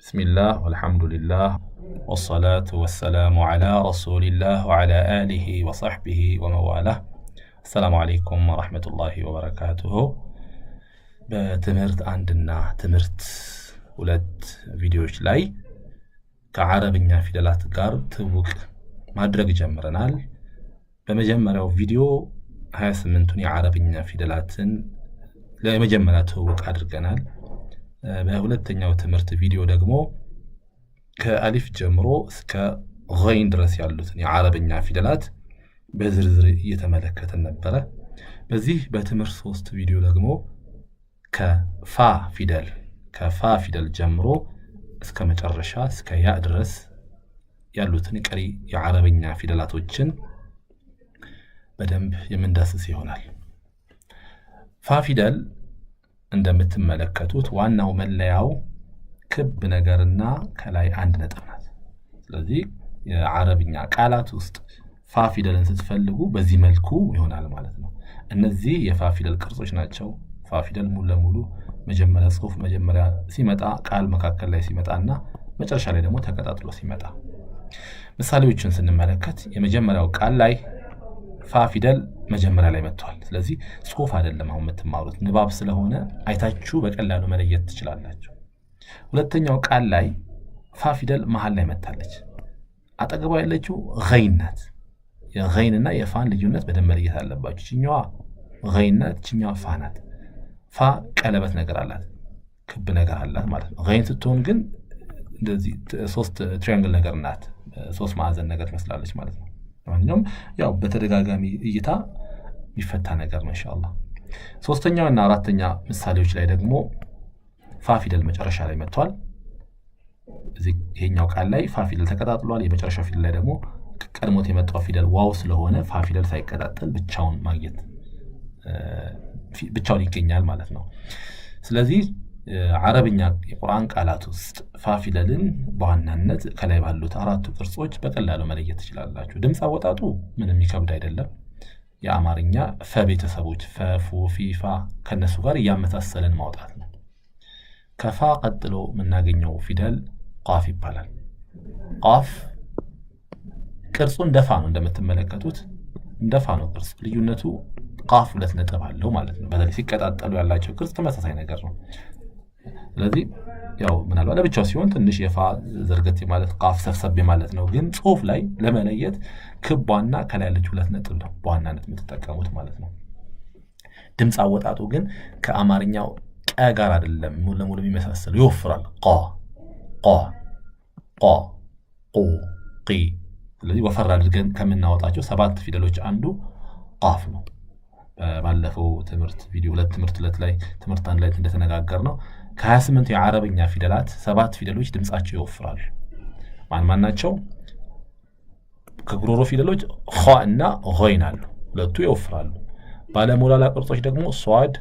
بسم الله والحمد لله والصلاة والسلام على رسول الله وعلى آله وصحبه ومواله. السلام عليكم ورحمة الله وبركاته. بتمرت عندنا تمرت ولد فيديوش لاي كعربية فيديوهات قار توك ማድረግ ጀምረናል። በመጀመሪያው ቪዲዮ 28ቱን የዓረብኛ ፊደላትን ለመጀመሪያ ተወቅ አድርገናል። በሁለተኛው ትምህርት ቪዲዮ ደግሞ ከአሊፍ ጀምሮ እስከ ገይን ድረስ ያሉትን የዓረብኛ ፊደላት በዝርዝር እየተመለከትን ነበር። በዚህ በትምህርት 3 ቪዲዮ ደግሞ ከፋ ፊደል ጀምሮ እስከ መጨረሻ እስከ ያ ድረስ ያሉትን ቀሪ የዓረብኛ ፊደላቶችን በደንብ የምንዳስስ ይሆናል። ፋ ፊደል እንደምትመለከቱት ዋናው መለያው ክብ ነገርና ከላይ አንድ ነጥብ ናት። ስለዚህ የዓረብኛ ቃላት ውስጥ ፋ ፊደልን ስትፈልጉ በዚህ መልኩ ይሆናል ማለት ነው። እነዚህ የፋ ፊደል ቅርጾች ናቸው። ፋ ፊደል ሙሉ ለሙሉ መጀመሪያ ጽሑፍ መጀመሪያ ሲመጣ ቃል መካከል ላይ ሲመጣና መጨረሻ ላይ ደግሞ ተቀጣጥሎ ሲመጣ ምሳሌዎችን ስንመለከት የመጀመሪያው ቃል ላይ ፋ ፊደል መጀመሪያ ላይ መጥቷል። ስለዚህ ጽሑፍ አይደለም አሁን የምትማሩት ንባብ ስለሆነ አይታችሁ በቀላሉ መለየት ትችላላችሁ። ሁለተኛው ቃል ላይ ፋ ፊደል መሃል ላይ መጣለች። አጠገቧ ያለችው ገይን ናት። የገይንና የፋን ልዩነት በደንብ መለየት አለባችሁ። እቺኛዋ ገይን ናት፣ እቺኛዋ ፋ ናት። ፋ ቀለበት ነገር አላት፣ ክብ ነገር አላት ማለት ነው። ገይን ስትሆን ግን እንደዚህ ሶስት ትሪያንግል ነገር ናት፣ ሶስት ማዕዘን ነገር ትመስላለች ማለት ነው። ማንኛውም ያው በተደጋጋሚ እይታ የሚፈታ ነገር ነው ኢንሻአላህ። ሶስተኛው እና አራተኛ ምሳሌዎች ላይ ደግሞ ፋ ፊደል መጨረሻ ላይ መጥቷል። እዚህ ይሄኛው ቃል ላይ ፋ ፊደል ተቀጣጥሏል። የመጨረሻው ፊደል ላይ ደግሞ ቀድሞት የመጣው ፊደል ዋው ስለሆነ ፋ ፊደል ሳይቀጣጠል ብቻውን ይገኛል ማለት ነው። ስለዚህ ዓረብኛ የቁርአን ቃላት ውስጥ ፋ ፊደልን በዋናነት ከላይ ባሉት አራቱ ቅርጾች በቀላሉ መለየት ትችላላችሁ። ድምጽ አወጣጡ ምንም ይከብድ አይደለም። የአማርኛ ፈ ቤተሰቦች ፈ፣ ፉ፣ ፊ፣ ፋ ከነሱ ጋር እያመሳሰልን ማውጣት ነው። ከፋ ቀጥሎ የምናገኘው ፊደል ቃፍ ይባላል። ቃፍ ቅርጹ እንደፋ ነው፣ እንደምትመለከቱት እንደፋ ነው ቅርጽ። ልዩነቱ ቃፍ ሁለት ነጥብ አለው ማለት ነው። በተለይ ሲቀጣጠሉ ያላቸው ቅርጽ ተመሳሳይ ነገር ነው። ስለዚህ ያው ምናልባት ለብቻው ሲሆን ትንሽ የፋ ዘርገት ማለት ቃፍ ሰብሰብ ማለት ነው። ግን ጽሑፍ ላይ ለመለየት ክቧና ከላይ ያለች ሁለት ነጥብ ነው በዋናነት የምትጠቀሙት ማለት ነው። ድምጽ አወጣጡ ግን ከአማርኛው ቀ ጋር አይደለም ሙሉ ለሙሉ የሚመሳሰለው፣ ይወፍራል። ቃ ቃ ቃ ቁ ቂ። ስለዚህ ወፈር አድርገን ከምናወጣቸው 7 ፊደሎች አንዱ ቃፍ ነው። ባለፈው ትምህርት ቪዲዮ ትምህርት 2 ላይ ትምህርት 1 ላይ እንደተነጋገርነው ከ28 የዓረብኛ ፊደላት 7 ፊደሎች ድምጻቸው ይወፍራሉ። ማን ናቸው? ከጉሮሮ ፊደሎች ኸ እና ገይን አሉ፣ ሁለቱ ይወፍራሉ። ባለሞላላ ቅርጾች ደግሞ ሷድ፣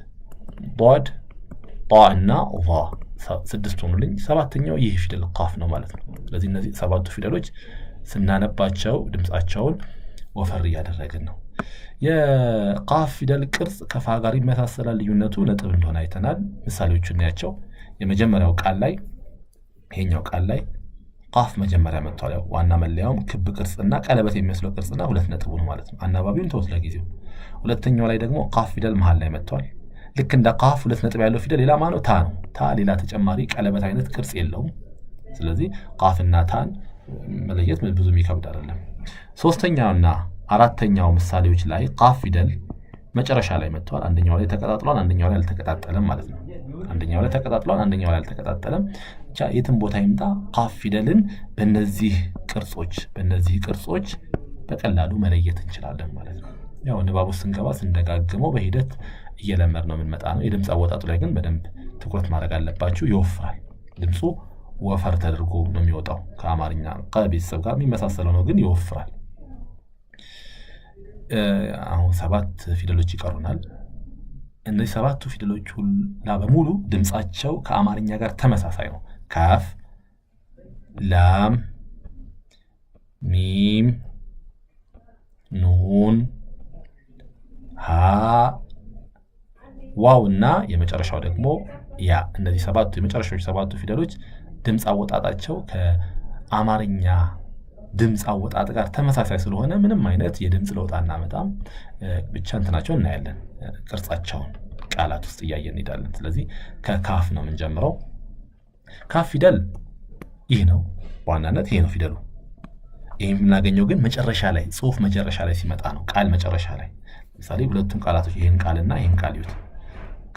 ዷድ፣ ጣ እና ዛ 6 ሆኑልኝ። 7ኛው ይህ ፊደል ቃፍ ነው ማለት ነው። ስለዚህ እነዚህ 7ቱ ፊደሎች ስናነባቸው ድምጻቸውን ወፈር እያደረግን ነው። የቃፍ ፊደል ቅርጽ ከፋ ጋር ይመሳሰላል። ልዩነቱ ነጥብ እንደሆነ አይተናል። ምሳሌዎቹን እናያቸው። የመጀመሪያው ቃል ላይ ይሄኛው ቃል ላይ ቃፍ መጀመሪያ መጥቷል። ያው ዋና መለያውም ክብ ቅርጽና ቀለበት የሚመስለው ቅርጽና ሁለት ነጥብ ነው ማለት ነው። አናባቢውን ተወስ ለጊዜው። ሁለተኛው ላይ ደግሞ ቃፍ ፊደል መሃል ላይ መጥቷል። ልክ እንደ ቃፍ ሁለት ነጥብ ያለው ፊደል ሌላ ማነው? ታ ነው። ታ ሌላ ተጨማሪ ቀለበት አይነት ቅርጽ የለውም። ስለዚህ ቃፍና ታን መለየት ብዙ የሚከብድ አይደለም። ሶስተኛውና አራተኛው ምሳሌዎች ላይ ቃፍ ፊደል መጨረሻ ላይ መጥቷል። አንደኛው ላይ ተቀጣጥሏል፣ አንደኛው ላይ አልተቀጣጠለም ማለት ነው። አንደኛው ላይ ተቀጣጥሏል፣ አንደኛው ላይ አልተቀጣጠለም። ብቻ የትም ቦታ ይምጣ ቃፍ ፊደልን በእነዚህ ቅርጾች በቀላሉ መለየት እንችላለን ማለት ነው። ያው ንባቡ ስንገባ ስንደጋግመው በሂደት እየለመድ ነው የምንመጣ ነው። የድምጽ አወጣጡ ላይ ግን በደንብ ትኩረት ማድረግ አለባችሁ። ይወፍራል። ድምጹ ወፈር ተደርጎ ነው የሚወጣው። ከአማርኛ ቤተሰብ ጋር የሚመሳሰለው ነው፣ ግን ይወፍራል። አሁን 7 ፊደሎች ይቀሩናል። እነዚህ 7ቱ ፊደሎች ሁላ በሙሉ ድምጻቸው ከአማርኛ ጋር ተመሳሳይ ነው። ካፍ፣ ላም፣ ሚም፣ ኑን፣ ሃ፣ ዋው እና የመጨረሻው ደግሞ ያ። እነዚህ የመጨረሻዎቹ 7ቱ ፊደሎች ድምፅ አወጣጣቸው ከአማርኛ ድምፅ አወጣጥ ጋር ተመሳሳይ ስለሆነ ምንም አይነት የድምፅ ለውጥ አናመጣም። ብቻ እንትናቸው እናያለን፣ ቅርጻቸውን ቃላት ውስጥ እያየን እንሄዳለን። ስለዚህ ከካፍ ነው የምንጀምረው። ካፍ ፊደል ይህ ነው፣ በዋናነት ይሄ ነው ፊደሉ። ይህ የምናገኘው ግን መጨረሻ ላይ ጽሁፍ መጨረሻ ላይ ሲመጣ ነው። ቃል መጨረሻ ላይ ለምሳሌ ሁለቱም ቃላቶች ይህን ቃልና ይህን ቃል ይዩት።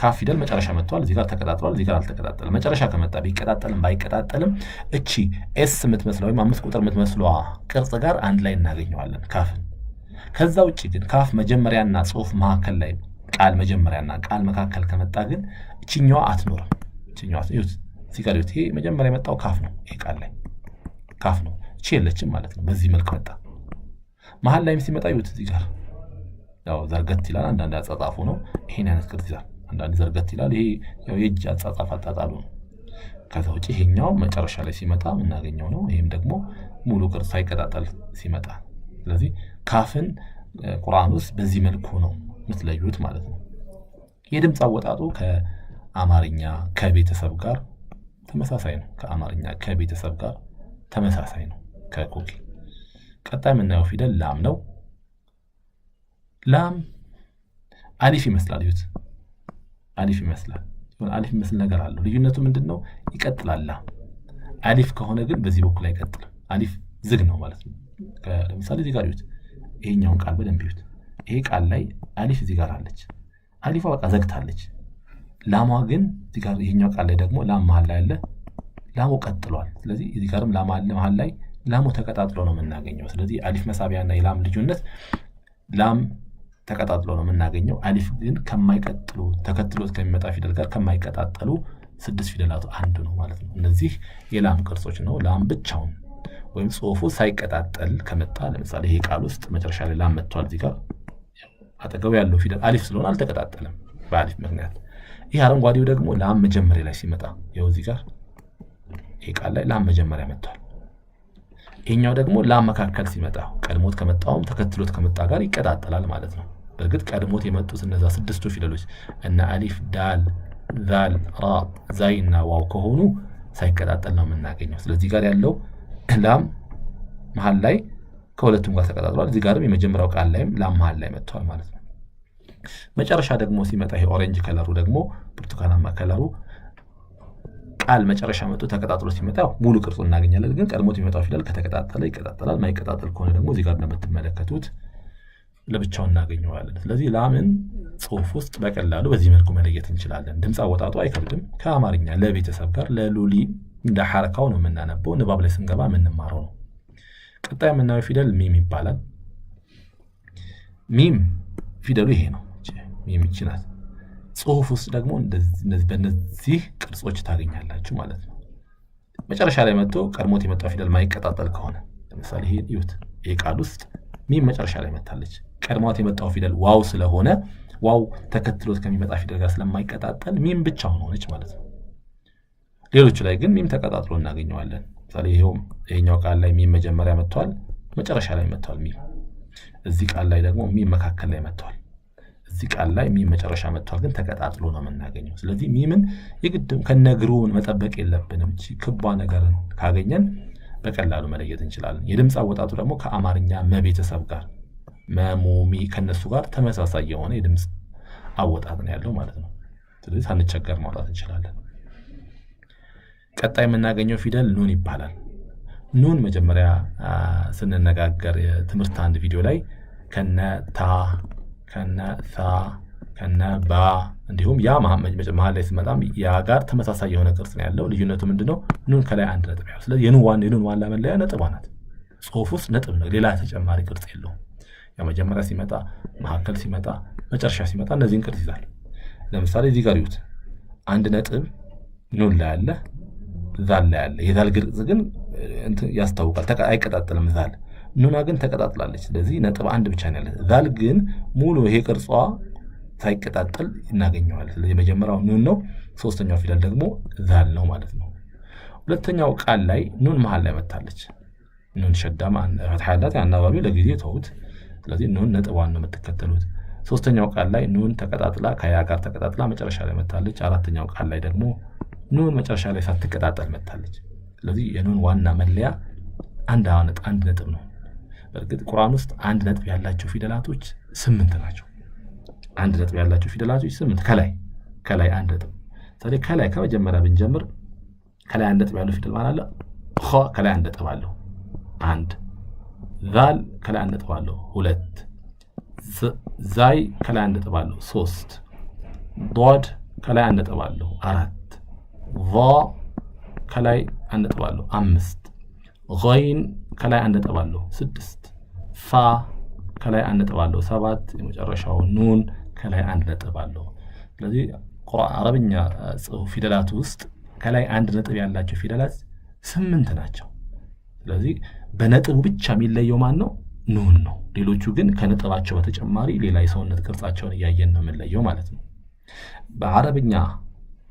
ካፍ ፊደል መጨረሻ መጥቷል። እዚህ ጋር ተቀጣጥሏል፣ እዚህ ጋር አልተቀጣጠለም። መጨረሻ ከመጣ ቢቀጣጠልም ባይቀጣጠልም እቺ ኤስ የምትመስለው ወይም 5 ቁጥር የምትመስለዋ ቅርጽ ጋር አንድ ላይ እናገኘዋለን ካፍን። ከዛ ውጭ ግን ካፍ መጀመሪያና ጽሁፍ መካከል ላይ ቃል መጀመሪያና ቃል መካከል ከመጣ ግን እቺኛዋ አትኖርም። እቺኛዋ ይዩት፣ እዚህ ጋር ይዩት። ይሄ መጀመሪያ የመጣው ካፍ ነው። ይሄ ቃል ላይ ካፍ ነው፣ እቺ የለችም ማለት ነው። በዚህ መልክ መጣ። መሀል ላይም ሲመጣ ይዩት፣ እዚህ ጋር ያው ዘርገት ይላል። አንዳንድ አጻጻፉ ነው ይሄን አይነት ቅርጽ ይዛል። አንዳንድ ዘርገት ይላል። ይሄ ያው የእጅ አጻጻፍ አጣጣሉ ነው። ከዛ ውጪ ይሄኛው መጨረሻ ላይ ሲመጣ የምናገኘው ነው። ይሄም ደግሞ ሙሉ ቅርጽ ሳይቀጣጠል ሲመጣ። ስለዚህ ካፍን ቁርአን ውስጥ በዚህ መልኩ ነው የምትለዩት ማለት ነው። የድምፅ አወጣጡ ከአማርኛ ከቤተሰብ ጋር ተመሳሳይ ነው። ከአማርኛ ከቤተሰብ ጋር ተመሳሳይ ነው ከኩኪ። ቀጣይ የምናየው ፊደል ላም ነው። ላም አሊፍ ይመስላል። ይሁት አሊፍ ይመስላል። አሊፍ ይመስል ነገር አለው። ልዩነቱ ምንድነው? ይቀጥላል። ላም አሊፍ ከሆነ ግን በዚህ በኩል አይቀጥልም። አሊፍ ዝግ ነው ማለት ነው። ለምሳሌ እዚህ ጋር ይሁት፣ ይሄኛውን ቃል በደንብ ይሁት። ይሄ ቃል ላይ አሊፍ እዚህ ጋር አለች። አሊፏ በቃ ዘግታለች። ላሟ ግን እዚህ ጋር ይሄኛው ቃል ላይ ደግሞ ላም መሀል ላይ አለ። ላሙ ቀጥሏል። ስለዚህ እዚህ ጋርም ላም አለ መሀል ላይ፣ ላሙ ተቀጣጥሎ ነው የምናገኘው። ስለዚህ አሊፍ መሳቢያና የላም ልዩነት ላም ተቀጣጥሎ ነው የምናገኘው። አሊፍ ግን ከማይቀጥሉ ተከትሎት ከሚመጣ ፊደል ጋር ከማይቀጣጠሉ 6 ፊደላቱ አንዱ ነው ማለት ነው። እነዚህ የላም ቅርጾች ነው። ላም ብቻውን ወይም ጽሁፉ ሳይቀጣጠል ከመጣ ለምሳሌ ይሄ ቃል ውስጥ መጨረሻ ላይ ላም መጥቷል። እዚህ ጋር አጠገቡ ያለው ፊደል አሊፍ ስለሆነ አልተቀጣጠለም በአሊፍ ምክንያት። ይሄ አረንጓዴው ደግሞ ላም መጀመሪያ ላይ ሲመጣ ይኸው እዚህ ጋር ይሄ ቃል ላይ ላም መጀመሪያ መጥቷል። ይሄኛው ደግሞ ላም መካከል ሲመጣ ቀድሞት ከመጣውም ተከትሎት ከመጣ ጋር ይቀጣጠላል ማለት ነው። በእርግጥ ቀድሞት የመጡት እነዛ 6ቱ ፊደሎች እና አሊፍ፣ ዳል፣ ዛል፣ ራ፣ ዛይ እና ዋው ከሆኑ ሳይቀጣጠል ነው የምናገኘው። ስለዚህ ጋር ያለው ላም መሀል ላይ ከሁለቱም ጋር ተቀጣጥሏል። እዚህ ጋርም የመጀመሪያው ቃል ላይም ላም መሀል ላይ መጥቷል ማለት ነው። መጨረሻ ደግሞ ሲመጣ ይሄ ኦሬንጅ ከለሩ ደግሞ ብርቱካናማ ከለሩ ቃል መጨረሻ መጥቶ ተቀጣጥሎ ሲመጣ ሙሉ ቅርጹ እናገኛለን። ግን ቀድሞት የሚመጣው ፊደል ከተቀጣጠለ ይቀጣጠላል፣ ማይቀጣጠል ከሆነ ደግሞ እዚህ ጋር እንደምትመለከቱት ለብቻው እናገኘዋለን። ስለዚህ ላምን ጽሁፍ ውስጥ በቀላሉ በዚህ መልኩ መለየት እንችላለን። ድምፅ አወጣጡ አይከብድም። ከአማርኛ ለቤተሰብ ጋር ለሉሊ እንደ ሐረካው ነው የምናነበው። ንባብ ላይ ስንገባ የምንማረው ነው። ቀጣይ የምናየው ፊደል ሚም ይባላል። ሚም ፊደሉ ይሄ ነው። ሚም ይችላል። ጽሁፍ ውስጥ ደግሞ በእነዚህ ቅርጾች ታገኛላችሁ ማለት ነው። መጨረሻ ላይ መጥቶ ቀድሞት የመጣው ፊደል ማይቀጣጠል ከሆነ ለምሳሌ ይሄ ይሁት፣ ይሄ ቃል ውስጥ ሚም መጨረሻ ላይ መታለች። ቀድሞት የመጣው ፊደል ዋው ስለሆነ ዋው ተከትሎት ከሚመጣ ፊደል ጋር ስለማይቀጣጠል ሚም ብቻውን ሆነች ማለት ነው። ሌሎቹ ላይ ግን ሚም ተቀጣጥሎ እናገኘዋለን። ለምሳሌ ይሄኛው ቃል ላይ ሚም መጀመሪያ መጥቷል፣ መጨረሻ ላይ መጥቷል ሚም። እዚህ ቃል ላይ ደግሞ ሚም መካከል ላይ መጥቷል። እዚህ ቃል ላይ ሚም መጨረሻ መጥቷል፣ ግን ተቀጣጥሎ ነው የምናገኘው። ስለዚህ ሚምን የግድም ከነግሩ መጠበቅ የለብንም። እቺ ክቧ ነገርን ካገኘን በቀላሉ መለየት እንችላለን። የድምፅ አወጣጡ ደግሞ ከአማርኛ መቤተሰብ ጋር መሙሚ ከነሱ ጋር ተመሳሳይ የሆነ የድምፅ አወጣጥ ነው ያለው ማለት ነው። ስለዚህ ሳንቸገር ማውጣት እንችላለን። ቀጣይ የምናገኘው ፊደል ኑን ይባላል። ኑን መጀመሪያ ስንነጋገር የትምህርት አንድ ቪዲዮ ላይ ከነ ታ ከነ ሳ ከነ ባ እንዲሁም ያ መሀል ላይ ስመጣም ያ ጋር ተመሳሳይ የሆነ ቅርጽ ነው ያለው። ልዩነቱ ምንድነው? ኑን ከላይ አንድ ነጥብ ያለው። ስለዚህ የኑን ዋና መለያ ነጥቧ ናት። ጽሁፍ ውስጥ ነጥብ ነው፣ ሌላ ተጨማሪ ቅርጽ የለውም። ያ መጀመሪያ ሲመጣ፣ መካከል ሲመጣ፣ መጨረሻ ሲመጣ እነዚህን ቅርጽ ይዛል። ለምሳሌ እዚህ ጋር ይዩት፣ አንድ ነጥብ ኑን ላይ አለ፣ ዛል ላይ አለ። የዛል ቅርጽ ግን ያስታውቃል፣ አይቀጣጠልም። ዛል ኑና ግን ተቀጣጥላለች። ስለዚህ ነጥብ አንድ ብቻ ነው ያለ። ዛል ግን ሙሉ ይሄ ቅርጿ ሳይቀጣጠል እናገኘዋለን። ስለዚህ የመጀመሪያው ኑን ነው፣ ሶስተኛው ፊደል ደግሞ ዛል ነው ማለት ነው። ሁለተኛው ቃል ላይ ኑን መሀል ላይ መታለች። ኑን ሸዳማ ፈትሐ ያላት አናባቢው ለጊዜው ተውት። ስለዚህ ኑን ነጥቧን ነው የምትከተሉት። ሶስተኛው ቃል ላይ ኑን ተቀጣጥላ ከያ ጋር ተቀጣጥላ መጨረሻ ላይ መታለች። አራተኛው ቃል ላይ ደግሞ ኑን መጨረሻ ላይ ሳትቀጣጠል መታለች። ስለዚህ የኑን ዋና መለያ አንድ ነጥብ ነው። በእርግጥ ቁርአን ውስጥ አንድ ነጥብ ያላቸው ፊደላቶች 8 ናቸው። አንድ ነጥብ ያላቸው ፊደላቶች 8 ከላይ አንድ ነጥብ። ስለዚህ ከላይ ከመጀመሪያ ብንጀምር ከላይ አንድ ነጥብ ያለው ፊደል ማለት አለ ኸ ከላይ አንድ ነጥብ አለው 1 ዛል ከላይ አንድ ነጥብ አለው 2 ዛይ ከላይ አንድ ነጥብ አለው 3 ዷድ ከላይ አንድ ነጥብ አለው 4 ዛ ከላይ አንድ ነጥብ አለው 5 ገይን ከላይ አንድ ነጥብ አለው 6 ፋ ከላይ አንድ ነጥብ አለው 7 የመጨረሻው ኑን ከላይ አንድ ነጥብ አለው። ስለዚህ አረብኛ ጽሑፍ ፊደላት ውስጥ ከላይ አንድ ነጥብ ያላቸው ፊደላት 8 ናቸው። ስለዚህ በነጥቡ ብቻ የሚለየው ማን ነው? ኑን ነው። ሌሎቹ ግን ከነጥባቸው በተጨማሪ ሌላ የሰውነት ቅርጻቸውን እያየን ነው የምንለየው ማለት ነው። በአረብኛ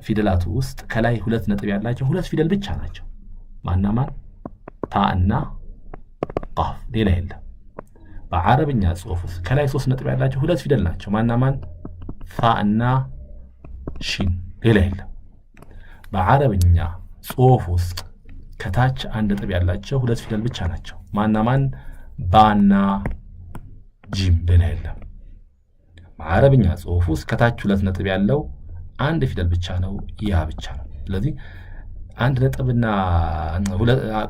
ፊደላቱ ውስጥ ከላይ 2 ነጥብ ያላቸው 2 ፊደል ብቻ ናቸው። ማና ማን? ታ እና ቃፍ፣ ሌላ የለም። በአረብኛ ጽሑፍ ውስጥ ከላይ 3 ነጥብ ያላቸው 2 ፊደል ናቸው። ማና ማን? ፋ እና ሺን፣ ሌላ የለም። በአረብኛ ጽሑፍ ውስጥ ከታች 1 ነጥብ ያላቸው 2 ፊደል ብቻ ናቸው። ማና ማን? ባና ጂም፣ ሌላ የለም። በአረብኛ ጽሑፍ ውስጥ ከታች 2 ነጥብ ያለው 1 ፊደል ብቻ ነው፣ ያ ብቻ ነው። ስለዚህ 1 ነጥብና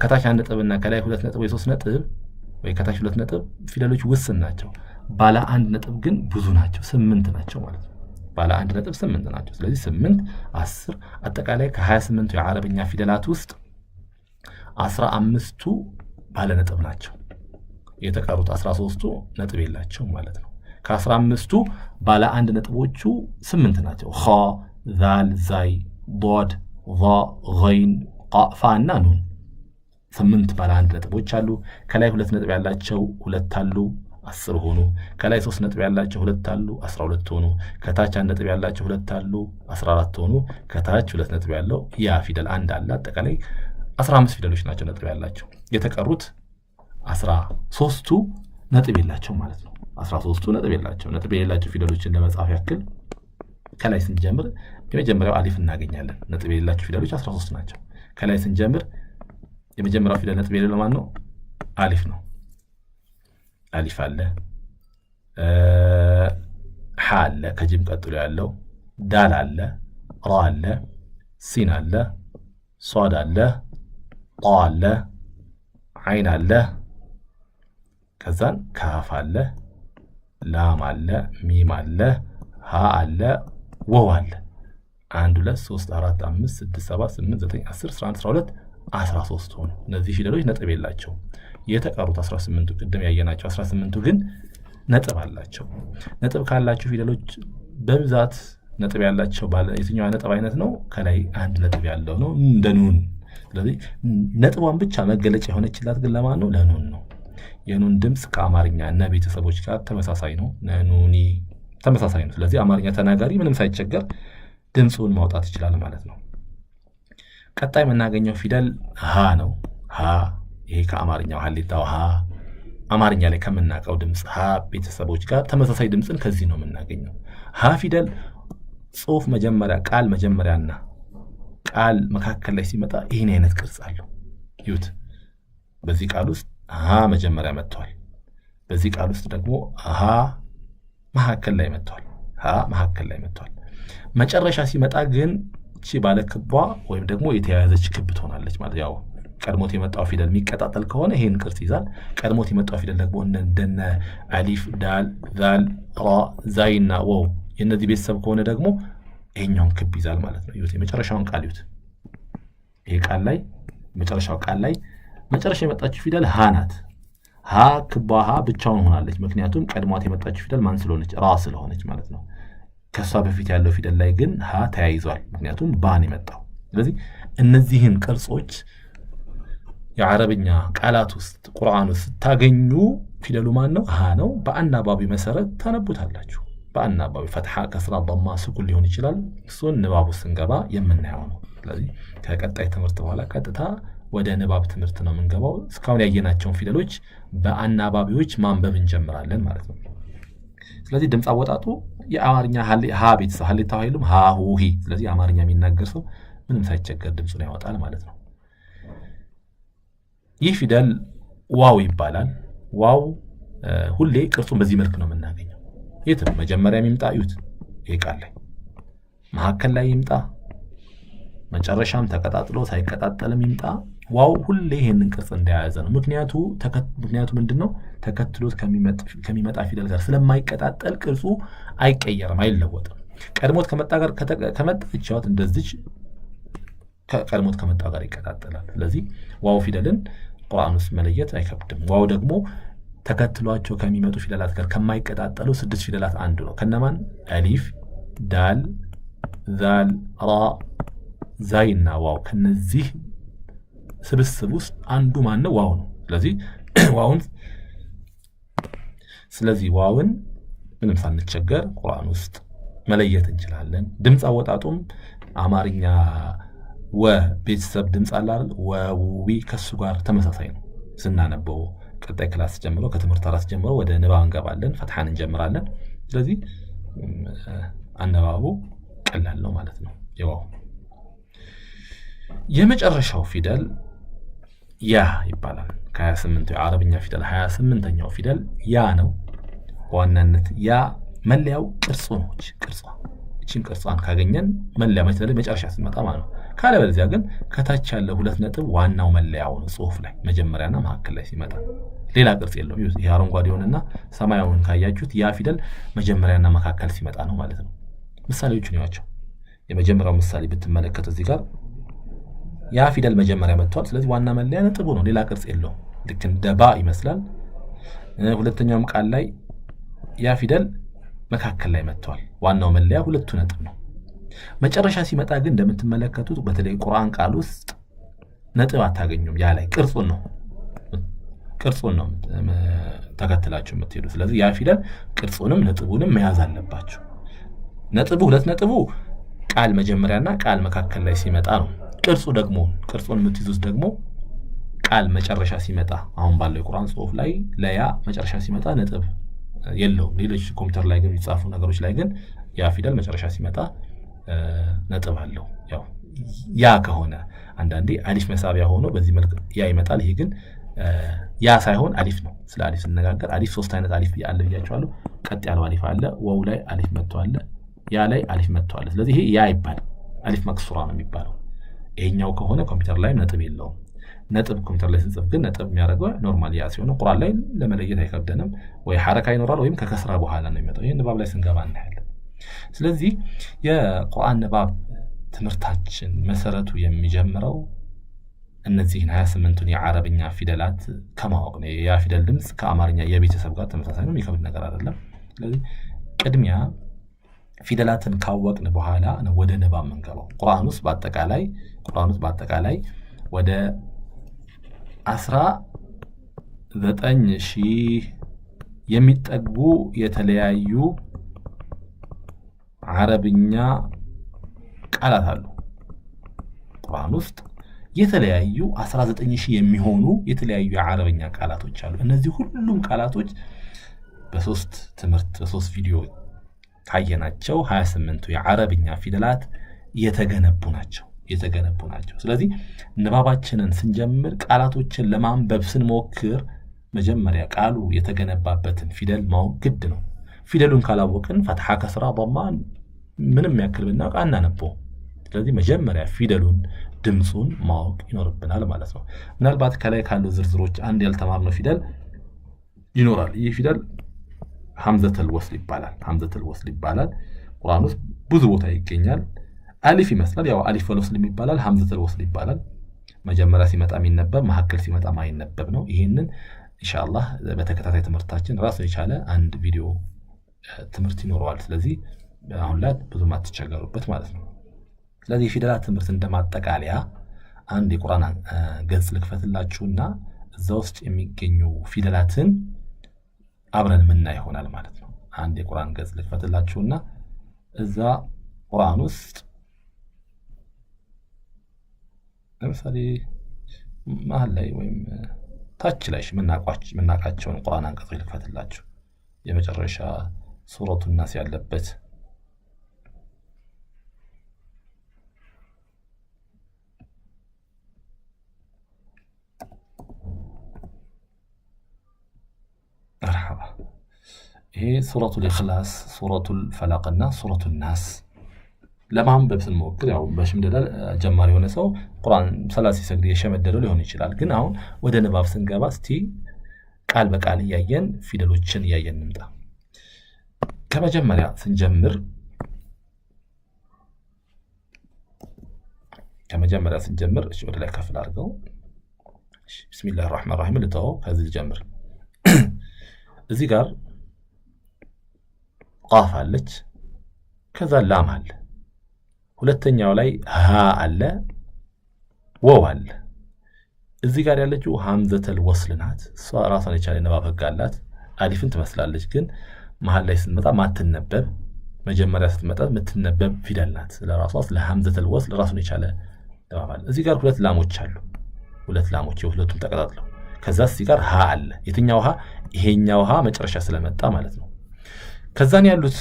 ከታች 1 ነጥብና ከላይ 2 ነጥብ ወይ 3 ነጥብ ወይ ከታች 2 ነጥብ ፊደሎች ውስን ናቸው። ባለ 1 ነጥብ ግን ብዙ ናቸው፣ 8 ናቸው ማለት ነው። ባለ 1 ነጥብ 8 ናቸው። ስለዚህ 8 10 አጠቃላይ ከ28ቱ የአረብኛ ፊደላት ውስጥ 15ቱ ባለ ነጥብ ናቸው። የተቀሩት 13ቱ ነጥብ የላቸው ማለት ነው። ከ15ቱ ባለ 1 ነጥቦቹ 8 ናቸው። ኸ፣ ዛል፣ ዛይ፣ ዷድ፣ ዛ፣ ገይን፣ ቃ፣ ፋ እና ኑን 8 ባለ 1 ነጥቦች አሉ። ከላይ 2 ነጥብ ያላቸው 2 አሉ፣ 10 ሆኑ። ከላይ 3 ነጥብ ያላቸው 2 አሉ፣ 12 ሆኑ። ከታች 1 ነጥብ ያላቸው 2 አሉ፣ 14 ሆኑ። ከታች 2 ነጥብ ያለው ያ ፊደል አንድ አለ። አጠቃላይ 15 ፊደሎች ናቸው ነጥብ ያላቸው። የተቀሩት 13ቱ ነጥብ የላቸው ማለት ነው። 13ቱ ነጥብ የላቸው። ነጥብ የሌላቸው ፊደሎችን ለመጻፍ ያክል ከላይ ስንጀምር የመጀመሪያው አሊፍ እናገኛለን። ነጥብ የሌላቸው ፊደሎች 13 ናቸው። ከላይ ስንጀምር የመጀመሪያው ፊደል ነጥብ የሌለው ማን ነው? አሊፍ ነው። አሊፍ አለ፣ ሐ አለ፣ ከጅም ቀጥሎ ያለው ዳል አለ፣ ራ አለ፣ ሲን አለ፣ ሷድ አለ፣ ጣ አለ፣ ዓይን አለ፣ ከዛን ካፍ አለ፣ ላም አለ፣ ሚም አለ፣ ሀ አለ፣ ወው አለ። 1 2 3 4 5 6 7 8 9 10 11 12 13 ሆኑ። እነዚህ ፊደሎች ነጥብ የላቸው። የተቀሩት 18ቱ ቅድም ያየናቸው 18ቱ ግን ነጥብ አላቸው። ነጥብ ካላቸው ፊደሎች በብዛት ነጥብ ያላቸው የትኛው ነጥብ አይነት ነው? ከላይ 1 ነጥብ ያለው ነው፣ እንደ ኑን። ስለዚህ ነጥቧን ብቻ መገለጫ የሆነችላት ግን ለማን ነው? ለኑን ነው። የኑን ድምፅ ከአማርኛ እና ቤተሰቦች ጋር ተመሳሳይ ነው። ነኑኒ ተመሳሳይ ነው። ስለዚህ አማርኛ ተናጋሪ ምንም ሳይቸገር ድምፁን ማውጣት ይችላል ማለት ነው። ቀጣይ የምናገኘው ፊደል ሀ ነው። ሀ ይሄ ከአማርኛው ሀሌታው ሀ አማርኛ ላይ ከምናውቀው ድምፅ ሀ ቤተሰቦች ጋር ተመሳሳይ ድምፅን ከዚህ ነው የምናገኘው። ሀ ፊደል ጽሑፍ መጀመሪያ ቃል መጀመሪያና ቃል መካከል ላይ ሲመጣ ይህን አይነት ቅርጽ አለው። ይሁት በዚህ ቃል ውስጥ ሀ መጀመሪያ መጥቷል። በዚህ ቃል ውስጥ ደግሞ ሀ መካከል ላይ መጥቷል። ሀ መካከል ላይ መጥቷል። መጨረሻ ሲመጣ ግን እቺ ባለ ክቧ ወይም ደግሞ የተያያዘች ክብ ትሆናለች ማለት ያው ቀድሞት የመጣው ፊደል የሚቀጣጠል ከሆነ ይሄን ቅርጽ ይዛል። ቀድሞት የመጣው ፊደል ደግሞ እንደነ አሊፍ፣ ዳል፣ ዛል፣ ራ፣ ዛይ እና ወው የነዚህ ቤተሰብ ከሆነ ደግሞ ይሄኛውን ክብ ይዛል ማለት ነው። ይሁት የመጨረሻውን ቃል ይሁት። ይሄ ቃል ላይ መጨረሻው ቃል ላይ መጨረሻ የመጣችው ፊደል ሀ ናት። ሀ ክቧ ሀ ብቻውን ሆናለች። ምክንያቱም ቀድሟት የመጣችው ፊደል ማን ስለሆነች? ራ ስለሆነች ማለት ነው። ከሷ በፊት ያለው ፊደል ላይ ግን ሀ ተያይዟል። ምክንያቱም ባን የመጣው። ስለዚህ እነዚህን ቅርጾች የአረብኛ ቃላት ውስጥ ቁርአን ውስጥ ስታገኙ ፊደሉ ማን ነው? ሀ ነው። በአናባቢ መሰረት ታነቡታላችሁ። በአናባቢ ፈትሐ፣ ከስራ፣ ضማ፣ ስኩን ሊሆን ይችላል። እሱን ንባቡ ስንገባ የምናየው ነው። ስለዚህ ከቀጣይ ትምህርት በኋላ ቀጥታ ወደ ንባብ ትምህርት ነው የምንገባው። እስካሁን ያየናቸውን ፊደሎች በአናባቢዎች ማንበብ እንጀምራለን ማለት ነው። ስለዚህ ድምፅ አወጣጡ የአማርኛ ሀ ቤተሰብ ሀሌታው ኃይሉም ሀ ሁ ሂ። ስለዚህ አማርኛ የሚናገር ሰው ምንም ሳይቸገር ድምፁን ያወጣል ማለት ነው። ይህ ፊደል ዋው ይባላል። ዋው ሁሌ ቅርጹን በዚህ መልክ ነው የምናገኘው። የትም መጀመሪያ ይምጣ እዩት፣ ይሄ ቃል ላይ መካከል ላይ ይምጣ፣ መጨረሻም ተቀጣጥሎ ሳይቀጣጠልም ይምጣ፣ ዋው ሁሌ ይሄንን ቅርጽ እንደያዘ ነው። ምክንያቱ ምንድነው? ተከትሎት ከሚመጣ ፊደል ጋር ስለማይቀጣጠል ቅርጹ አይቀየርም፣ አይለወጥም። ቀድሞት ከመጣ ጋር ከመጣ ይቻት እንደዚህ ቀድሞት ከመጣ ጋር ይቀጣጠላል። ስለዚህ ዋው ፊደልን ቁርአን ውስጥ መለየት አይከብድም። ዋው ደግሞ ተከትሏቸው ከሚመጡ ፊደላት ጋር ከማይቀጣጠሉ 6 ፊደላት አንዱ ነው። ከነማን? አሊፍ፣ ዳል፣ ዛል፣ ራ፣ ዛይ እና ዋው። ከነዚህ ስብስብ ውስጥ አንዱ ማን ነው? ዋው ነው። ስለዚህ ዋውን ምንም ሳንቸገር ቁርአን ውስጥ መለየት እንችላለን። ድምፅ አወጣጡም አማርኛ ወ ቤተሰብ ድምፅ አለ አይደል? ወዊ ከሱ ጋር ተመሳሳይ ነው ስናነበው። ቀጣይ ክላስ ጀምሮ ከትምህርት አራስ ጀምሮ ወደ ንባብ እንገባለን፣ ፈትሐን እንጀምራለን። ስለዚህ አነባቡ ቀላል ነው ማለት ነው። የዋው የመጨረሻው ፊደል ያ ይባላል። ከ28 የአረብኛ ፊደል 28ኛው ፊደል ያ ነው። በዋናነት ያ መለያው ቅርጹ ነው። እቺን ቅርጿን ካገኘን መለያ መጨረሻ ሲመጣ ማለት ነው። ካለበለዚያ ግን ከታች ያለ 2 ነጥብ ዋናው መለያው ነው። ጽሁፍ ላይ መጀመሪያና መካከል ላይ ሲመጣ ሌላ ቅርጽ የለውም። ይሄ አረንጓዴውንና ሰማያዊውን ካያችሁት ያ ፊደል መጀመሪያና መካከል ሲመጣ ነው ማለት ነው። ምሳሌዎቹን ያቸው። የመጀመሪያው ምሳሌ ብትመለከቱ እዚህ ጋር ያ ፊደል መጀመሪያ መጥቷል። ስለዚህ ዋና መለያ ነጥቡ ነው። ሌላ ቅርጽ የለውም። ልክ እንደ ባ ይመስላል። ሁለተኛውም ቃል ላይ ያ ፊደል መካከል ላይ መጥቷል። ዋናው መለያ 2 ነጥብ ነው። መጨረሻ ሲመጣ ግን እንደምትመለከቱት በተለይ ቁርአን ቃል ውስጥ ነጥብ አታገኙም። ያ ላይ ቅርጹን ነው ተከትላችሁ የምትሄዱ። ስለዚህ ያ ፊደል ቅርጹንም ነጥቡንም መያዝ አለባችሁ። ነጥቡ 2 ነጥቡ ቃል መጀመሪያና ቃል መካከል ላይ ሲመጣ ነው። ቅርጹን የምትይዙት ደግሞ ቃል መጨረሻ ሲመጣ፣ አሁን ባለው የቁርአን ጽሑፍ ላይ ለያ መጨረሻ ሲመጣ ነጥብ የለውም። ሌሎች ኮምፒውተር ላይ ግን የሚጻፉ ነገሮች ላይ ግን ያ ፊደል መጨረሻ ሲመጣ ነጥብ አለው። ያው ያ ከሆነ አንዳንዴ አሊፍ መሳቢያ ሆኖ በዚህ መልክ ያ ይመጣል። ይሄ ግን ያ ሳይሆን አሊፍ ነው። ስለ አሊፍ ስንነጋገር አሊፍ 3 አይነት አሊፍ አለ ብያቸዋለሁ። ቀጥ ያለው አሊፍ አለ፣ ወው ላይ አሊፍ መጥቷል፣ ያ ላይ አሊፍ መጥቷል። ስለዚህ ይሄ ያ ይባላል። አሊፍ መክሱራ ነው የሚባለው። ይሄኛው ከሆነ ኮምፒውተር ላይ ነጥብ የለውም። ነጥብ ኮምፒውተር ላይ ስንጽፍ ግን ነጥብ የሚያደርገው ኖርማል ያ ሲሆን ቁርአን ላይ ለመለየት አይከብደንም። ወይ ሐረካ ይኖራል ወይም ከከስራ በኋላ ነው የሚመጣው። ይሄን ንባብ ላይ ስንገባ እናያለን። ስለዚህ የቁርአን ንባብ ትምህርታችን መሰረቱ የሚጀምረው እነዚህን 28ቱን የአረብኛ ፊደላት ከማወቅ ነው። ያ ፊደል ድምጽ ከአማርኛ የቤተሰብ ጋር ተመሳሳይ ነው፣ የሚከብድ ነገር አይደለም። ስለዚህ ቅድሚያ ፊደላትን ካወቅን በኋላ ነው ወደ ንባብ መንገባው። ቁርአን ውስጥ በአጠቃላይ ወደ 19,000 የሚጠጉ የተለያዩ አረብኛ ቃላት አሉ። ቁርአን ውስጥ የተለያዩ 19,000 የሚሆኑ የተለያዩ የአረብኛ ቃላቶች አሉ። እነዚህ ሁሉም ቃላቶች በሶስት ቪዲዮ ካየናቸው 28ቱ የአረብኛ ፊደላት የተገነቡ ናቸው። ስለዚህ ንባባችንን ስንጀምር ቃላቶችን ለማንበብ ስንሞክር መጀመሪያ ቃሉ የተገነባበትን ፊደል ማወቅ ግድ ነው። ፊደሉን ካላወቅን ፈትሐ፣ ከስራ፣ ضማ ምንም ያክል ብናውቅ አናነበው። ስለዚህ መጀመሪያ ፊደሉን ድምጹን ማወቅ ይኖርብናል ማለት ነው። ምናልባት ከላይ ካሉ ዝርዝሮች አንድ ያልተማርነው ፊደል ይኖራል። ይህ ፊደል ሐምዘተል ወስል ይባላል። ቁርአን ውስጥ ብዙ ቦታ ይገኛል። አሊፍ ይመስላል። ያው አሊፍ ወልወስል ይባላል። ሐምዘተል ወስል ይባላል። መጀመሪያ ሲመጣ የሚነበብ መሐከል ሲመጣ ማይነበብ ነው። ይሄንን ኢንሻአላህ በተከታታይ ትምህርታችን ራሱ የቻለ አንድ ቪዲዮ ትምህርት ይኖረዋል። ስለዚህ አሁን ላይ ብዙም አትቸገሩበት ማለት ነው። ስለዚህ ፊደላት ትምህርት እንደማጠቃለያ አንድ የቁርአን ገጽ ልክፈትላችሁና እዛ ውስጥ የሚገኙ ፊደላትን አብረን ምናይ ይሆናል ማለት ነው። አንድ የቁርአን ገጽ ልክፈትላችሁና እዛ ቁርአን ውስጥ ለምሳሌ መሀል ላይ ወይም ታች ላይ ምናቃቸውን ቁርአን አንቀጾች ልክፈትላችሁ። የመጨረሻ ሱረቱ ናስ ያለበት ይሄ ሱረቱል ኢኽላስ፣ ሱረቱል ፈላቅና ሱረቱል ናስ ለማንበብ ስንሞክር ያው በሽምደዳ ጀማሪ የሆነ ሰው ቁርአን ሰላት ሲሰግድ የሸመደደው ሊሆን ይችላል። ግን አሁን ወደ ንባብ ስንገባ እስቲ ቃል በቃል እያየን ፊደሎችን እያየን እንምጣ። ከመጀመሪያ ስንጀምር እሺ ወደ ላይ ከፍ አድርገው። እሺ ቢስሚላሂር ረህማኒር ረሂም ልተው። ከዚህ ጀምር። እዚህ ጋር ቃፍ አለች፣ ከዛ ላም አለ፣ ሁለተኛው ላይ ሃ አለ፣ ወው አለ። እዚህ ጋር ያለችው ሐምዘተል ወስል ናት። እሷ ራሷን የቻለ ንባብ ህግ አላት። አሊፍን ትመስላለች፣ ግን መሀል ላይ ስትመጣ ማትነበብ፣ መጀመሪያ ስትመጣ የምትነበብ ፊደል ናት። ስለራሷ ስለ ሐምዘተል ወስል ራሱን የቻለ ንባብ አለ። እዚህ ጋር ሁለት ላሞች አሉ፣ ሁለት ላሞች ሁለቱም ተቀጣጥለው። ከዛ እዚህ ጋር ሃ አለ። የትኛው ሃ? ይሄኛው ሃ መጨረሻ ስለመጣ ማለት ነው። ከዛን ያሉት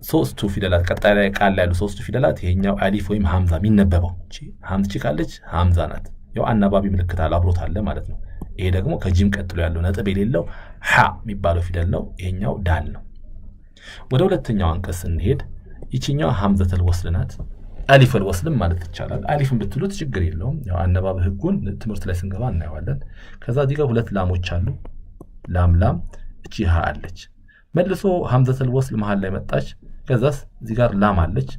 ሶስቱ ፊደላት ቀጣይ ላይ ቃል ላይ ያሉ ሶስቱ ፊደላት ይሄኛው አሊፍ ወይም ሐምዛ የሚነበበው እቺ ሐምዝ ካለች ሐምዛ ናት። ያው አናባቢ ምልክት አብሮት አለ ማለት ነው። ይሄ ደግሞ ከጂም ቀጥሎ ያለው ነጥብ የሌለው ሐ የሚባለው ፊደል ነው። ይሄኛው ዳል ነው። ወደ ሁለተኛው አንቀጽ ስንሄድ ይቺኛው ሐምዘተል ወስል ናት። አሊፈል ወስልም ማለት ይቻላል። አሊፍን ብትሉት ችግር የለውም። ያው አናባቢ ህጉን ትምህርት ላይ ስንገባ እናየዋለን። ከዛ እዚህ ጋር ሁለት ላሞች አሉ። ላም እቺ ሃ አለች። መልሶ ሐምዘተል ወስል መሃል ላይ መጣች። ከዛስ እዚህ ጋር ላም አለች፣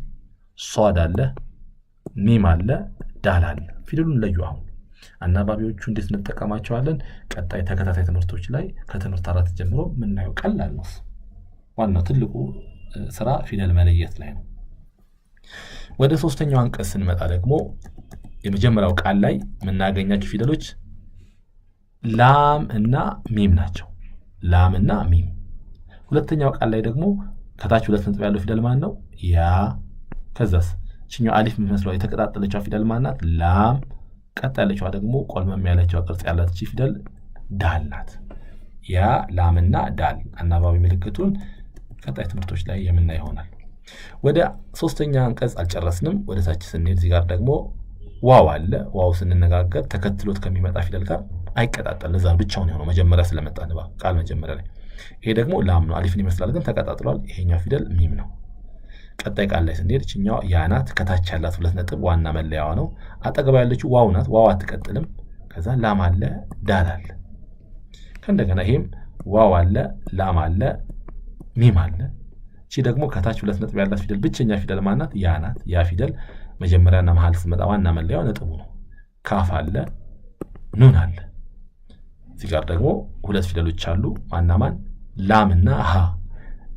ሷድ አለ፣ ሚም አለ፣ ዳል አለ። ፊደሉን ለዩ። አሁን አናባቢዎቹ እንዴት እንጠቀማቸዋለን? ቀጣይ ተከታታይ ትምህርቶች ላይ ከትምህርት 4 ጀምሮ የምናየው ቀላል ነው። ዋናው ትልቁ ስራ ፊደል መለየት ላይ ነው። ወደ ሶስተኛው አንቀጽ ስንመጣ ደግሞ የመጀመሪያው ቃል ላይ የምናገኛቸው ፊደሎች ላም እና ሚም ናቸው። ላም እና ሚም። ሁለተኛው ቃል ላይ ደግሞ ከታች ሁለት ነጥብ ያለው ፊደል ማን ነው? ያ። ከዛስ እቺኛው አሊፍ የምትመስለው የተቀጣጠለችው ፊደል ማናት? ላም። ቀጥ ያለችው ደግሞ ቆልመም ያለችው ቅርጽ ያላት እቺ ፊደል ዳል ናት። ያ፣ ላምና ዳል አናባቢ ምልክቱን ቀጣይ ትምህርቶች ላይ የምናይ ይሆናል። ወደ ሶስተኛ አንቀጽ አልጨረስንም። ወደ ታች ስንሄድ እዚህ ጋር ደግሞ ዋው አለ። ዋው ስንነጋገር ተከትሎት ከሚመጣ ፊደል ጋር አይቀጣጠል። ለዛ ብቻውን የሆነው መጀመሪያ ስለመጣ ንባብ ቃል መጀመሪያ ላይ። ይሄ ደግሞ ላም ነው። አሊፍን ይመስላል ግን ተቀጣጥሏል። ይሄኛው ፊደል ሚም ነው። ቀጣይ ቃል ላይ ስንሄድ እቺኛው ያ ናት። ከታች ያላት ሁለት ነጥብ ዋና መለያዋ ነው። አጠገባ ያለችው ዋው ናት። ዋው አትቀጥልም። ከዛ ላም አለ፣ ዳል አለ። ከእንደገና ይሄም ዋው አለ፣ ላም አለ፣ ሚም አለ። እቺ ደግሞ ከታች ሁለት ነጥብ ያላት ፊደል ብቸኛ ፊደል ማናት? ያ ናት። ያ ፊደል መጀመሪያና መሃል ስትመጣ ዋና መለያዋ ነጥቡ ነው። ካፍ አለ፣ ኑን አለ። እዚህ ጋር ደግሞ ሁለት ፊደሎች አሉ። ማን? ላምና ሃ።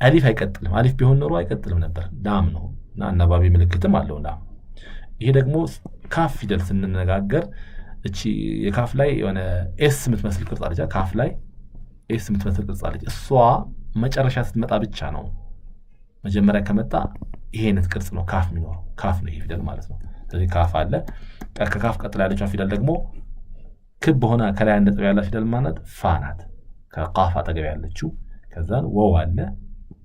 አሊፍ አይቀጥልም። አሊፍ ቢሆን ኖሮ አይቀጥልም ነበር። ላም ነው እና አናባቢ ምልክትም አለው ላም። ይሄ ደግሞ ካፍ ፊደል ስንነጋገር እቺ የካፍ ላይ የሆነ ኤስ የምትመስል ቅርጽ አለች። ካፍ ላይ ኤስ የምትመስል ቅርጽ አለች። እሷ መጨረሻ ስትመጣ ብቻ ነው። መጀመሪያ ከመጣ ይሄ አይነት ቅርጽ ነው ካፍ የሚኖረው። ካፍ ነው ይሄ ፊደል ማለት ነው። ስለዚህ ካፍ አለ። ከካፍ ቀጥላ ያለችው ፊደል ደግሞ ክብ ሆና ከላይ አንድ ነጥብ ያላት ፊደል ማለት ፋ ናት። ከቃፍ አጠገብ ያለችው። ከዛን ወው አለ፣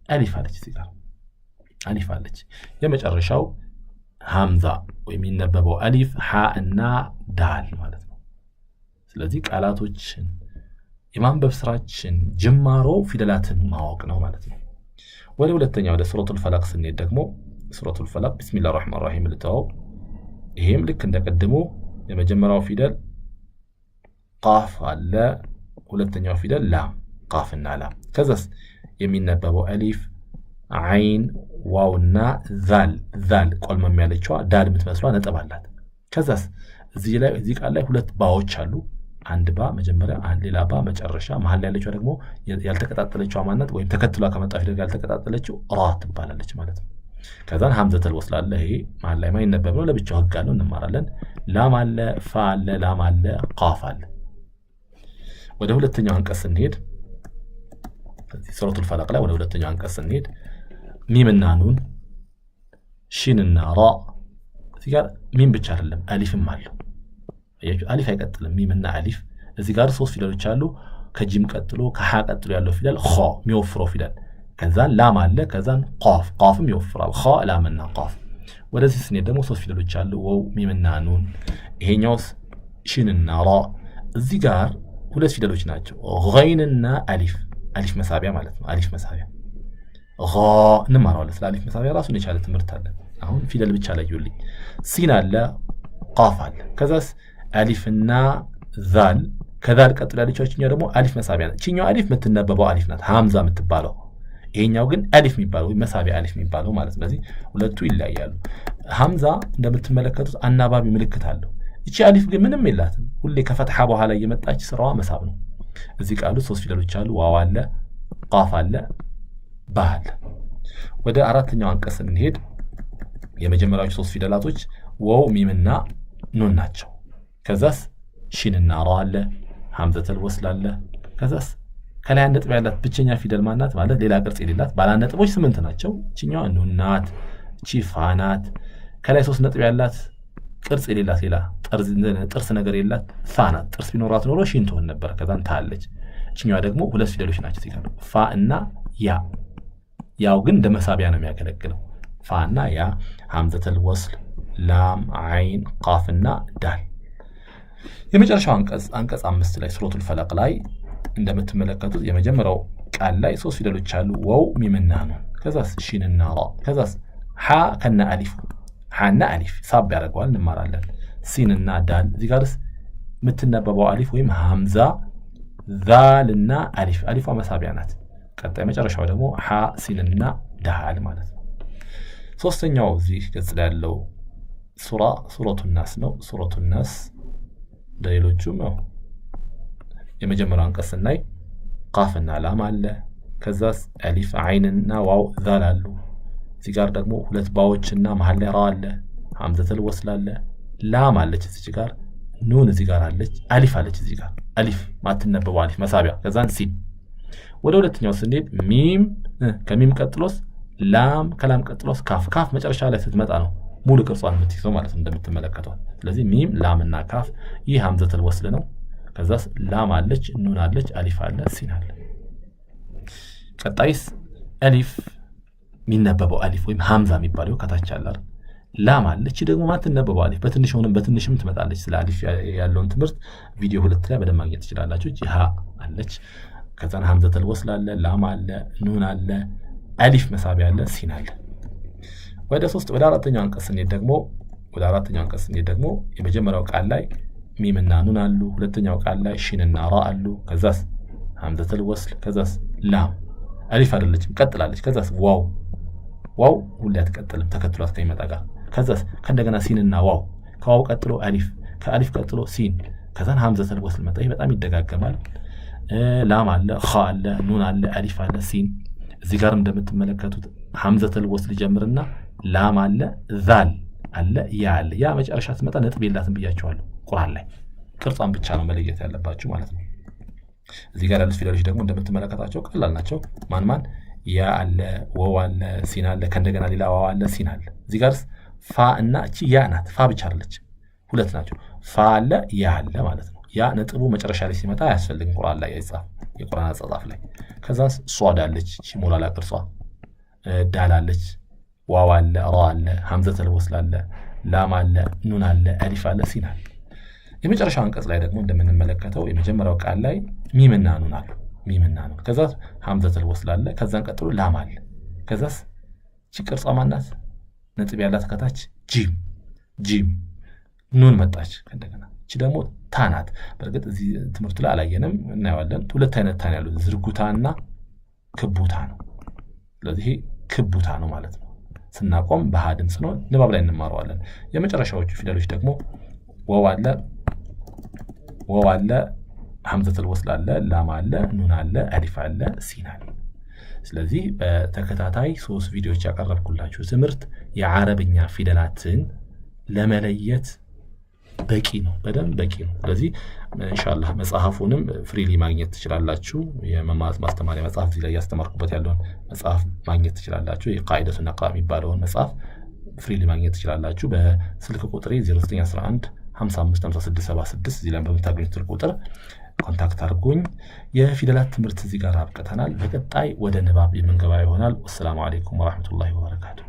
አሊፍ አለች። እዚህ ጋር አሊፍ አለች። የመጨረሻው ሐምዛ ወይም የሚነበበው አሊፍ፣ ሃ እና ዳል ማለት ነው። ስለዚህ ቃላቶችን የማንበብ ስራችን ጅማሮ ፊደላትን ማወቅ ነው ማለት ነው። ወደ ሁለተኛው ወደ ሱረቱል ፈላቅ ስንሄድ ደግሞ ሱረቱል ፈላቅ ቢስሚላሂር ረህማኒር ረሂም ልተው። ይሄም ልክ እንደቀድሞ የመጀመሪያው ፊደል ቃፍ አለ፣ ሁለተኛው ፊደል ላም፣ ቃፍና ላም። ከዛስ የሚነበበው አሊፍ፣ አይን፣ ዋውና ዛል ቆልመም ያለችዋ ዳል የምትመስሏ ነጥብ አላት። ከዛስ እዚህ ቃል ላይ ሁለት ባዎች አሉ። አንድ ባ መጀመሪያ፣ ሌላ ባ መጨረሻ። መሀል ያለችው ደግሞ ያልተቀጣጠለችው ማናት? ወይም ተከትሏ ከመጣ ፊደል ጋር ያልተቀጣጠለችው ራ ትባላለች ማለት ነው። ከዛን ሐምዘተል ወስል አለ። ይሄ መሀል ላይ ማይነበብ ነው፣ ለብቻው ህግ አለው፣ እንማራለን። ላም አለ፣ ፋ አለ፣ ላም አለ፣ ቃፍ አለ። ወደ ሁለተኛው አንቀጽ ስንሄድ ሱረቱል ፈላቅ ላይ ወደ ሁለተኛው አንቀጽ ስንሄድ ሚምና ኑን፣ ሺንና ራ። እዚህ ጋር ሚም ብቻ አይደለም አሊፍም አለው። አሊፍ አይቀጥልም። ሚምና አሊፍ። እዚህ ጋር ሶስት ፊደሎች አሉ። ከጂም ቀጥሎ ከሃ ቀጥሎ ያለው ፊደል ኸ የሚወፍረው ፊደል። ከዛን ላም አለ። ከዛን ቃፍ፣ ቃፍም ይወፍራል። ኸ፣ ላምና ቃፍ። ወደዚህ ስንሄድ ደግሞ ሶስት ፊደሎች አሉ። ወው፣ ሚምና ኑን። ይሄኛውስ ሺንና ራ። እዚህ ጋር ሁለት ፊደሎች ናቸው፣ ገይንና አሊፍ። አሊፍ መሳቢያ ማለት ነው። አሊፍ መሳቢያ ጋ እንማራለን። ስለ አሊፍ መሳቢያ ራሱን የቻለ ትምህርት አለ። አሁን ፊደል ብቻ ለዩልኝ። ሲን አለ፣ ቃፍ አለ። ከዛስ አሊፍና ዛል። ከዛል ቀጥሎ ያለችው ደግሞ አሊፍ መሳቢያ ናት። እቺኛው አሊፍ የምትነበበው አሊፍ ናት፣ ሐምዛ የምትባለው። ይሄኛው ግን አሊፍ የሚባለው መሳቢያ አሊፍ የሚባለው ማለት ነው። ስለዚህ ሁለቱ ይለያያሉ። ሐምዛ እንደምትመለከቱት አናባቢ ምልክት አለው። እቺ አሊፍ ግን ምንም የላትም። ሁሌ ከፈትሐ በኋላ እየመጣች ስራዋ መሳብ ነው። እዚህ ቃሉ 3 ፊደሎች አሉ። ዋው አለ፣ ቃፍ አለ፣ ባ አለ። ወደ አራተኛው አንቀጽ እንሄድ። የመጀመሪያዎቹ 3 ፊደላቶች ዋው፣ ሚምና ኑን ናቸው። ከዛስ ሺንና ራ አለ፣ ሐምዘተል ወስል አለ። ከዛስ ከላይ ነጥብ ያላት ብቸኛ ፊደል ማናት? ማለት ሌላ ቅርጽ የሌላት ባለ ነጥቦች 8 ናቸው። እቺኛዋ ኑን ናት፣ እቺ ፋ ናት። ከላይ 3 ነጥብ ያላት ቅርጽ የሌላት ሌላ ጥርስ ነገር የላት ፋ ናት። ጥርስ ቢኖራት ኖሮ ሺን ትሆን ነበር። ከዛን ታለች። እቺኛዋ ደግሞ 2 ፊደሎች ናቸው ሲቀር ፋ እና ያ። ያው ግን እንደ መሳቢያ ነው የሚያገለግለው። ፋ እና ያ፣ ሐምዘተል ወስል፣ ላም፣ አይን፣ ቃፍና ዳል። የመጨረሻው አንቀጽ 5 ላይ ሱረቱል ፈለቅ ላይ እንደምትመለከቱት የመጀመሪያው ቃል ላይ 3 ፊደሎች አሉ። ዋው፣ ሚምና ኑን። ከዛስ ሺንና ራ። ከዛስ ሐ ከነ አሊፍ፣ ሐና አሊፍ ሳብ ያደርገዋል እንማራለን። ሲንና ዳል። እዚህ ጋርስ የምትነበበው አሊፍ ወይም ሐምዛ፣ ዛልና አሊፍ። አሊፏ መሳቢያ ናት። ቀጣይ መጨረሻው ደግሞ ሐ፣ ሲንና ዳል ማለት ነው። ሶስተኛው እዚህ ገጽ ላይ ያለው ሱረቱ ናስ ነው። ሱረቱ ናስ ለሌሎቹም ነው። የመጀመሪያው አንቀጽ ስናይ ቃፍና ላም አለ። ከዛስ አሊፍ፣ አይንና ዋው፣ ዛል አሉ። እዚህ ጋር ደግሞ 2 ባዎችና መሃል ላይ ራ አለ። ሐምዘተል ወስል አለ። ላም አለች እዚህ ጋር። ኑን እዚህ ጋር አለች። አሊፍ አለች እዚህ ጋር። አሊፍ ማትነበበው አሊፍ መሳቢያ። ከዛን ሲን። ወደ ሁለተኛው ስንሄድ ሚም፣ ከሚም ቀጥሎስ ላም፣ ከላም ቀጥሎስ ካፍ። ካፍ መጨረሻ ላይ ስትመጣ ነው ሙሉ ቅርጿን የምትይዘው ማለት ነው እንደምትመለከተው። ስለዚህ ሚም፣ ላምና ካፍ። ይህ ሐምዘተል ወስል ነው። ከዛስ ላም አለች፣ ኑን አለች፣ አሊፍ አለ፣ ሲን አለ። ቀጣይስ አሊፍ የሚነበበው አሊፍ ወይም ሐምዛ የሚባለው ከታች አለ። ላም አለች ደግሞ ማትነበበው አሊፍ በትንሽም ትመጣለች። ስለ አሊፍ ያለውን ትምህርት ቪዲዮ 2 ላይ በደንብ ማግኘት ትችላላችሁ። ሀ አለች። ከዛን ሐምዘተል ወስል አለ፣ ላም አለ፣ ኑን አለ፣ አሊፍ መሳቢያ አለ፣ ሲን አለ። ወደ አራተኛው አንቀጽ ስንሄድ ደግሞ የመጀመሪያው ቃል ላይ ሚምና ኑን አሉ። ሁለተኛው ቃል ላይ ሺንና ራ አሉ። ከዛስ ሐምዘተል ወስል፣ ከዛስ ላም። አሊፍ አይደለችም ቀጥላለች። ከዛስ ዋው ሁሌ አትቀጥልም ተከትሏት ከሚመጣ ጋር። ከዛስ ከእንደገና ሲንና ዋው፣ ከዋው ቀጥሎ አሊፍ፣ ከአሊፍ ቀጥሎ ሲን፣ ከዛን ሐምዘተል ወስል መጣ። ይሄ በጣም ይደጋገማል። ላም አለ፣ ኻ አለ፣ ኑን አለ፣ አሊፍ አለ፣ ሲን። እዚህ ጋር እንደምትመለከቱት ሐምዘተል ወስል ጀምርና ላም አለ፣ ዛል አለ፣ ያ አለ። ያ መጨረሻ ስትመጣ ነጥብ የላትም ብያቸዋለሁ። ቁርአን ላይ ቅርጿን ብቻ ነው መለየት ያለባችሁ ማለት ነው። እዚህ ጋር ያሉት ፊደሎች ደግሞ እንደምትመለከታቸው ቀላል ናቸው። ማን ያ አለ፣ ዋው አለ፣ ሲን አለ፣ ከእንደገና ሌላ ዋው አለ፣ ሲን አለ። እዚህ ጋርስ ፋ እና እቺ ያ ናት። ፋ ብቻ አይደለች፣ 2 ናቸው። ፋ አለ፣ ያ አለ ማለት ነው። ያ ነጥቡ መጨረሻ ላይ ሲመጣ አያስፈልግም ቁርአን ላይ አይጻፍ፣ የቁርአን አጻጻፍ ላይ። ከዛስ ሷድ አለች፣ እቺ ሞላላ ቅርጿ። ዳል አለች፣ ዋው አለ፣ ራ አለ፣ ሐምዘተል ወስል አለ፣ ላም አለ፣ ኑን አለ፣ አሊፍ አለ፣ ሲን አለ። የመጨረሻው አንቀጽ ላይ ደግሞ እንደምንመለከተው የመጀመሪያው ቃል ላይ ሚምና ኑን አሉ። ሚምና ኑን። ከዛስ ሐምዘተል ወስል አለ። ከዛን ቀጥሎ ላም አለ። ከዛስ እቺ ቅርጿ ማናት? ነጥብ ያላት ከታች ጂም ኑን መጣች። ከእንደገና እቺ ደግሞ ታ ናት። በእርግጥ እዚህ ትምህርቱ ላይ አላየንም፣ እናየዋለን። 2 አይነት ታ ያሉት ዝርጉታና ክቡታ ነው። ስለዚህ ክቡታ ነው ማለት ነው። ስናቆም በሃ ድምጽ ነው። ንባብ ላይ እንማረዋለን። የመጨረሻዎቹ ፊደሎች ደግሞ ዋው አለ፣ ሐምዘተል ወስል አለ፣ ላም አለ፣ ኑን አለ፣ አሊፍ አለ፣ ሲን አለ። ስለዚህ በተከታታይ 3 ቪዲዮዎች ያቀረብኩላችሁ ትምህርት የአረብኛ ፊደላትን ለመለየት በቂ ነው፣ በደንብ በቂ ነው። ስለዚህ ኢንሻአላህ መጽሐፉንም ፍሪሊ ማግኘት ትችላላችሁ። የመማር ማስተማሪያ መጽሐፍ እዚህ ላይ ያስተማርኩበት ያለውን መጽሐፍ ማግኘት ትችላላችሁ። የቃኢደቱ ነቅራ የሚባለውን መጽሐፍ ፍሪሊ ማግኘት ትችላላችሁ። በስልክ ቁጥሬ 0911 55 56 76 እዚህ ላይ በምታገኙት ስልክ ቁጥር ኮንታክት አድርጉኝ። የፊደላት ትምህርት እዚህ ጋር አብቅተናል። በቀጣይ ወደ ንባብ የምንገባ ይሆናል። ወሰላሙ አለይኩም ወራህመቱላሂ ወበረካቱ።